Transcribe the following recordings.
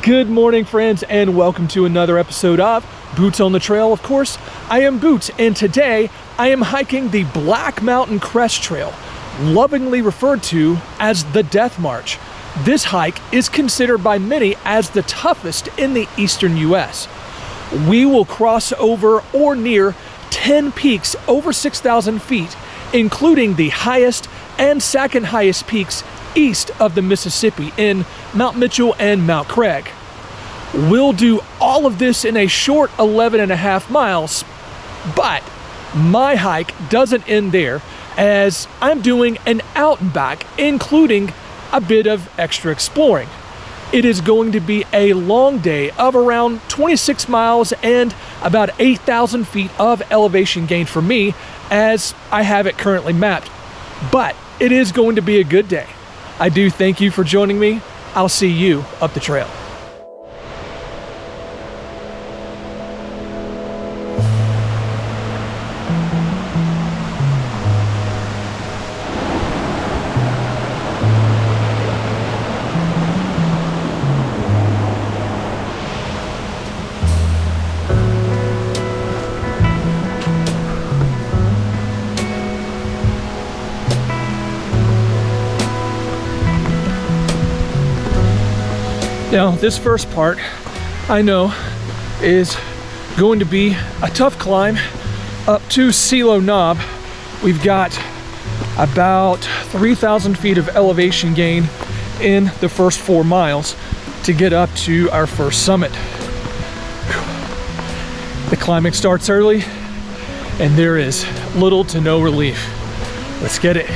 Good morning, friends, and welcome to another episode of Boots on the Trail. Of course, I am Boots, and today I am hiking the Black Mountain Crest Trail, lovingly referred to as the Death March. This hike is considered by many as the toughest in the eastern US. We will cross over or near 10 peaks over 6,000 feet, including the highest and second highest peaks east of the Mississippi in Mount Mitchell and Mount Craig. We'll do all of this in a short 11.5 miles, but my hike doesn't end there, as I'm doing an out and back, including a bit of extra exploring. It is going to be a long day of around 26 miles and about 8,000 feet of elevation gain for me, as I have it currently mapped. But it is going to be a good day. I do thank you for joining me. I'll see you up the trail. Now, this first part, I know, is going to be a tough climb up to Celo Knob. We've got about 3,000 feet of elevation gain in the first 4 miles to get up to our first summit. The climbing starts early, and there is little to no relief. Let's get it.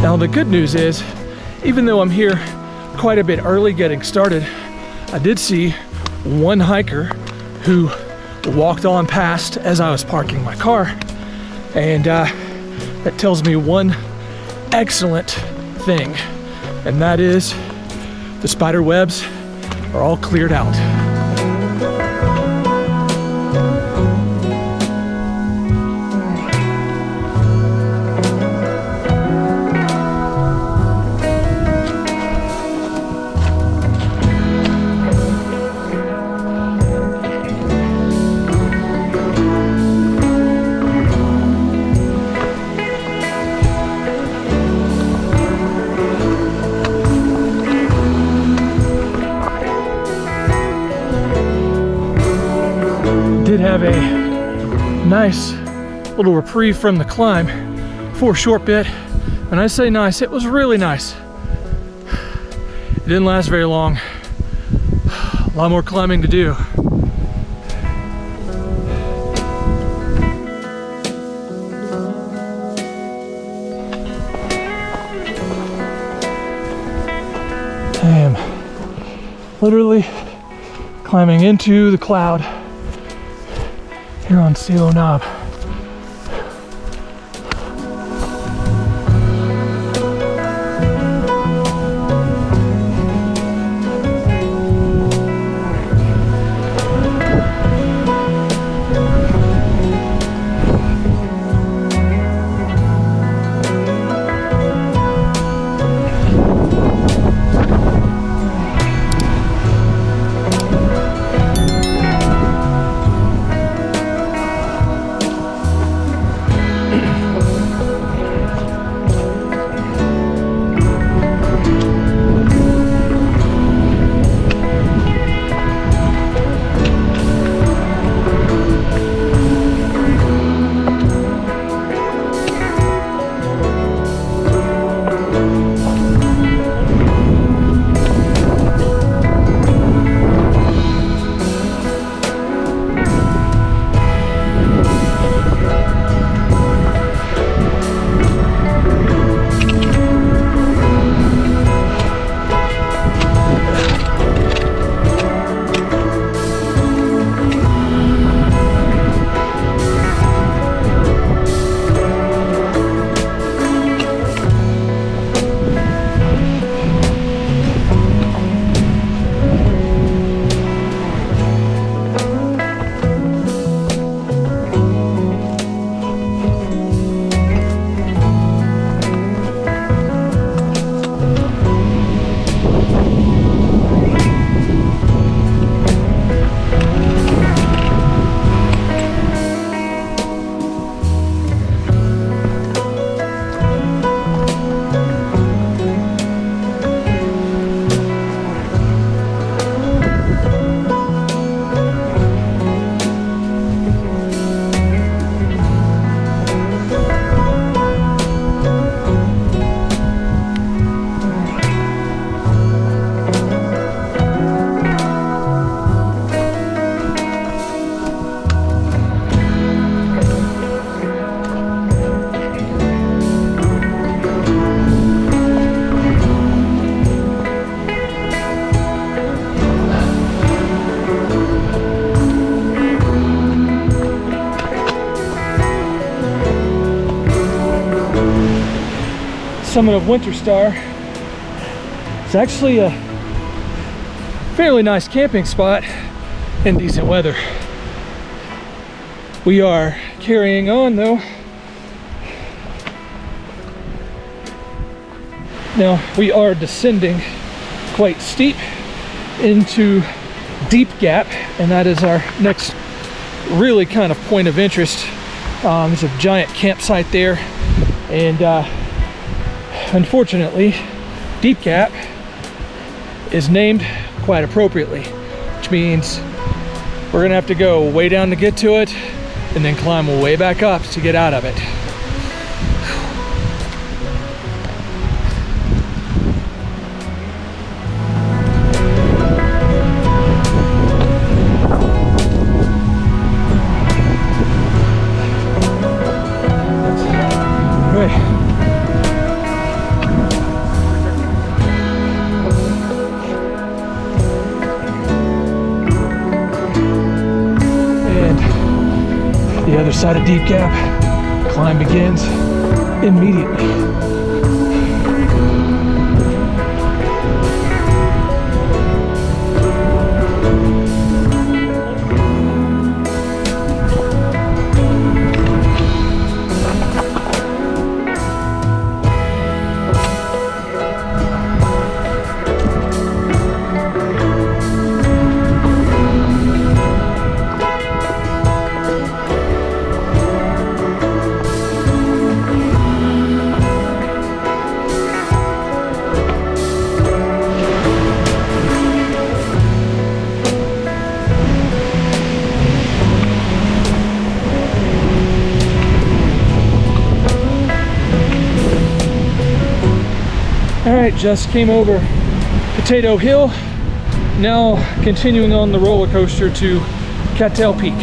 Now, the good news is, even though I'm here quite a bit early getting started, I did see one hiker who walked on past as I was parking my car, and that tells me one excellent thing, and that is the spider webs are all cleared out. Did have a nice little reprieve from the climb for a short bit. When I say nice, it was really nice. It didn't last very long. A lot more climbing to do. I am literally climbing into the cloud here on Celo Knob. summit of Winter Star. It's actually a fairly nice camping spot in decent weather. We are carrying on though. Now we are descending quite steep into Deep Gap, and that is our next really kind of point of interest. There's a giant campsite there, and unfortunately Deep Gap is named quite appropriately, which means we're gonna have to go way down to get to it and then climb way back up to get out of it. The other side of Deep Gap, climb begins immediately. Alright, just came over Potato Hill, now continuing on the roller coaster to Cattail Peak.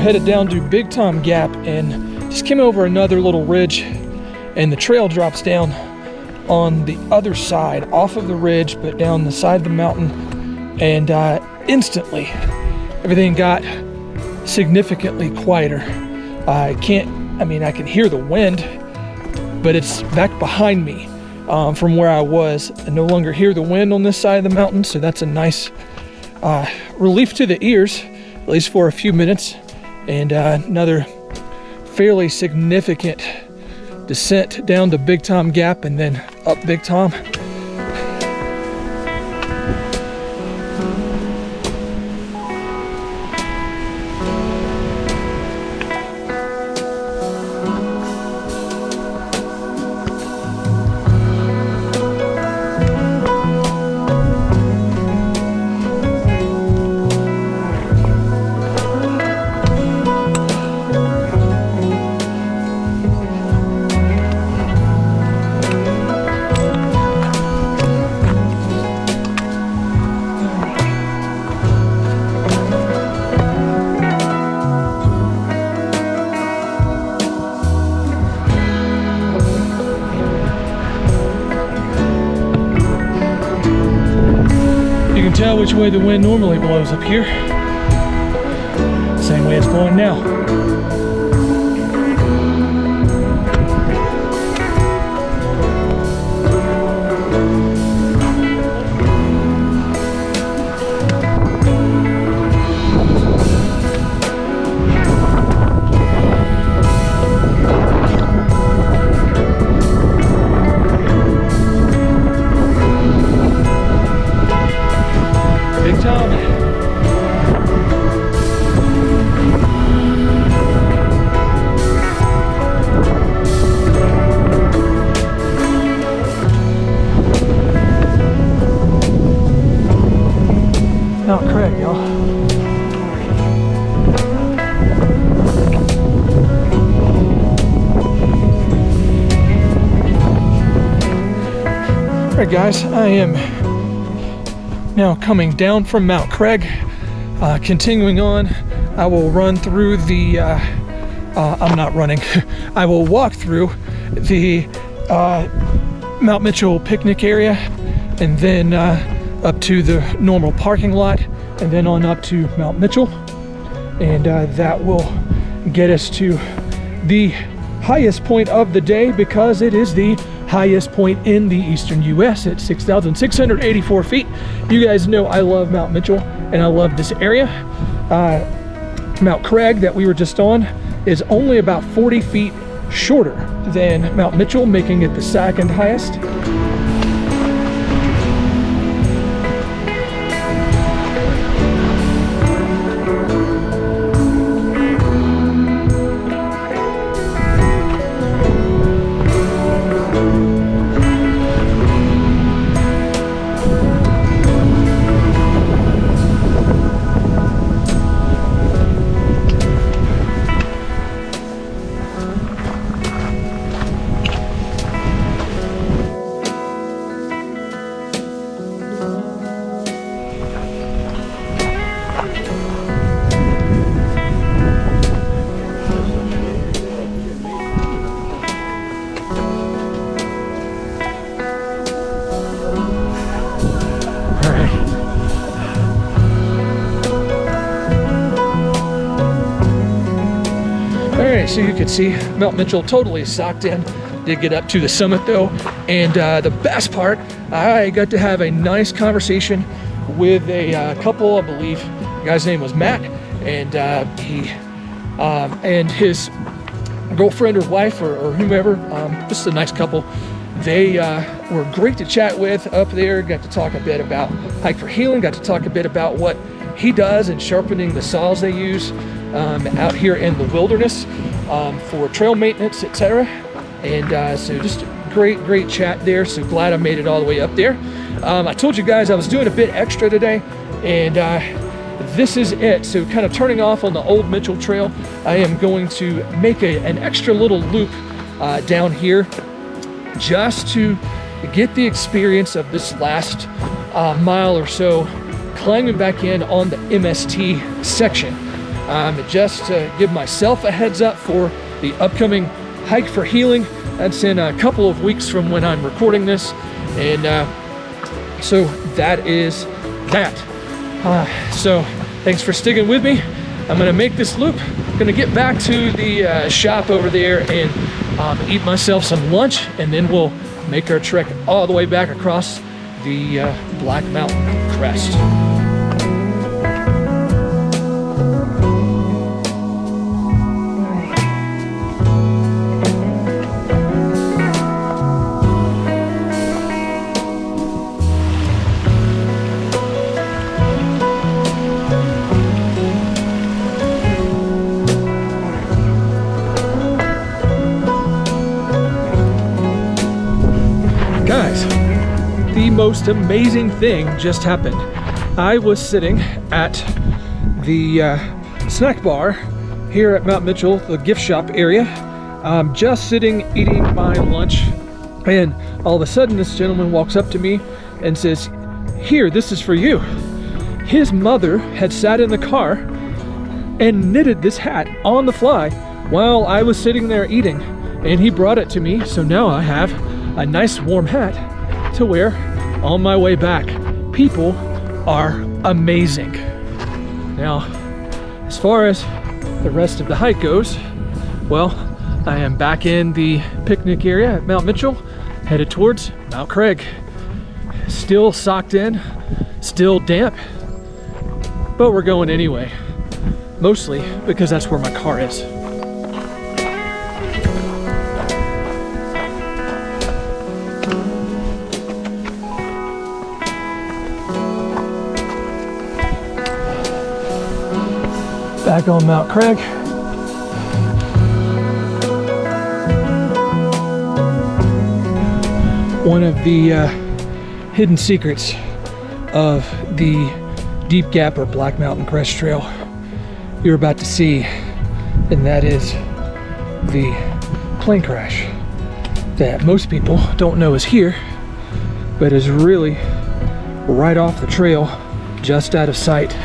Headed down to Big Tom Gap and just came over another little ridge, and the trail drops down on the other side off of the ridge but down the side of the mountain, and instantly everything got significantly quieter. I can hear the wind, but it's back behind me from where I was. I no longer hear the wind on this side of the mountain, so that's a nice relief to the ears, at least for a few minutes. And another fairly significant descent down to Big Tom Gap and then up Big Tom. Tell which way the wind normally blows up here. Same way it's blowing now. Big Tom. Mount Craig, y'all. All right, guys, I am now coming down from Mount Craig. Continuing on, I will run through the, I'm not running, I will walk through the Mount Mitchell picnic area, and then up to the normal parking lot, and then on up to Mount Mitchell. And that will get us to the highest point of the day, because it is the highest point in the eastern US at 6,684 feet. You guys know I love Mount Mitchell and I love this area. Mount Craig that we were just on is only about 40 feet shorter than Mount Mitchell, making it the second highest. So you can see Mount Mitchell totally socked in. Did get up to the summit though, and the best part, I got to have a nice conversation with a couple. I believe the guy's name was Matt, and he and his girlfriend or wife or whomever, just a nice couple. They were great to chat with up there. Got to talk a bit about Hike for Healing, got to talk a bit about what he does in sharpening the saws they use out here in the wilderness for trail maintenance, etc. And so just a great chat there. So glad I made it all the way up there. I told you guys I was doing a bit extra today, and this is it. So kind of turning off on the old Mitchell Trail, I am going to make an extra little loop down here just to get the experience of this last mile or so climbing back in on the MST section. Just to give myself a heads up for the upcoming Hike for Healing. That's in a couple of weeks from when I'm recording this, and so that is that. So thanks for sticking with me. I'm gonna make this loop. I'm gonna get back to the shop over there and eat myself some lunch, and then we'll make our trek all the way back across the Black Mountain Crest. The most amazing thing just happened. I was sitting at the snack bar here at Mount Mitchell, the gift shop area, just sitting eating my lunch, and all of a sudden this gentleman walks up to me and says, "Here, this is for you." His mother had sat in the car and knitted this hat on the fly while I was sitting there eating, and he brought it to me. So now I have a nice warm hat to wear on my way back. People are amazing. Now, as far as the rest of the hike goes, well, I am back in the picnic area at Mount Mitchell, headed towards Mount Craig. Still socked in, still damp, but we're going anyway. Mostly because that's where my car is. Back on Mount Craig. One of the hidden secrets of the deep gap or Black Mountain Crest Trail you're about to see, and that is the plane crash that most people don't know is here, but is really right off the trail, just out of sight.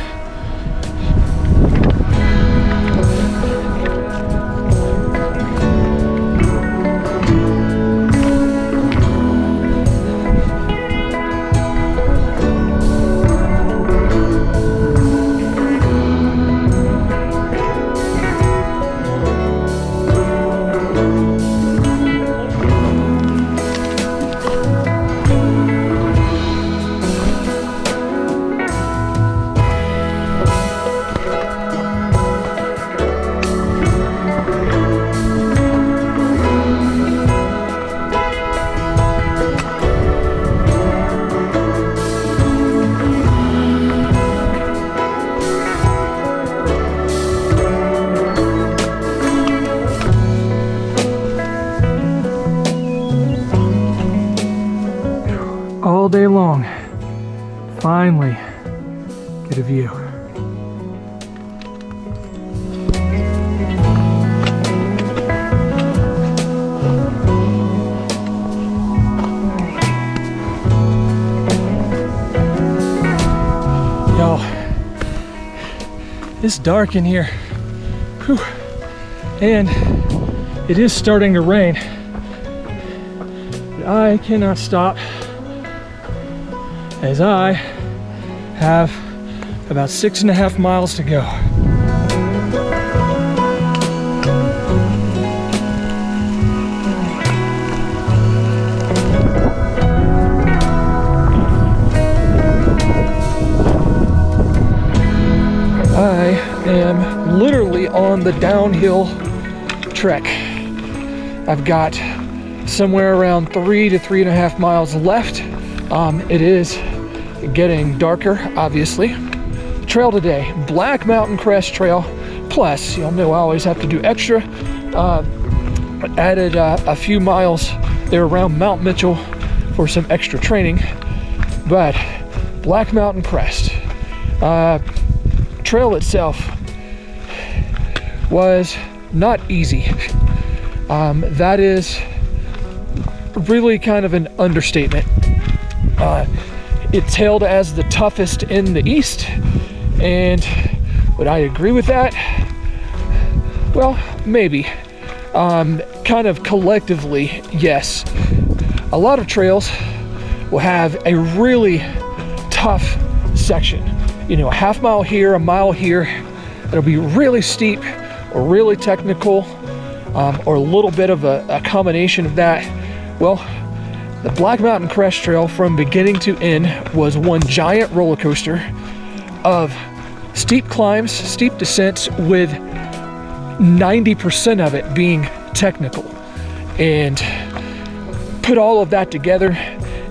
All day long, finally get a view. Y'all, it's dark in here. Whew. And it is starting to rain. But I cannot stop, as I have about 6.5 miles to go. I am literally on the downhill trek. I've got somewhere around 3 to 3.5 miles left. It is getting darker, obviously. Trail today, Black Mountain Crest Trail. Plus, y'all know I always have to do extra. Added a few miles there around Mount Mitchell for some extra training. But Black Mountain Crest. Trail itself was not easy. That is really kind of an understatement. It's hailed as the toughest in the East, and would I agree with that? Well, maybe. Kind of collectively, yes. A lot of trails will have a really tough section. You know, a half mile here, a mile here. It'll be really steep or really technical, or a little bit of a combination of that. Well, the Black Mountain Crest Trail from beginning to end was one giant roller coaster of steep climbs, steep descents, with 90% of it being technical. And put all of that together,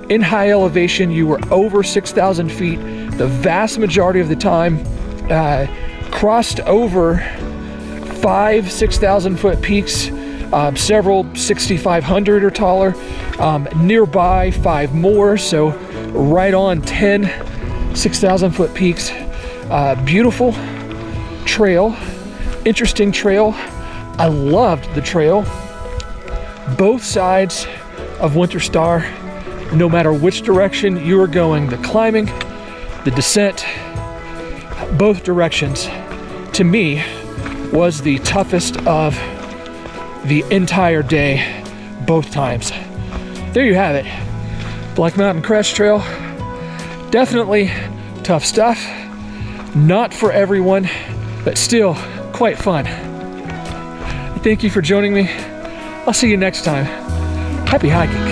in high elevation, you were over 6,000 feet the vast majority of the time, crossed over 6,000 foot peaks, several 6,500 or taller, nearby 5 more, so right on 10 6,000 foot peaks. Beautiful trail, interesting trail. I loved the trail. Both sides of Winter Star, no matter which direction you were going, the climbing, the descent, both directions, to me, was the toughest of the entire day, both times. There you have it. Black Mountain Crest Trail. Definitely tough stuff. Not for everyone, but still quite fun. Thank you for joining me. I'll see you next time. Happy hiking.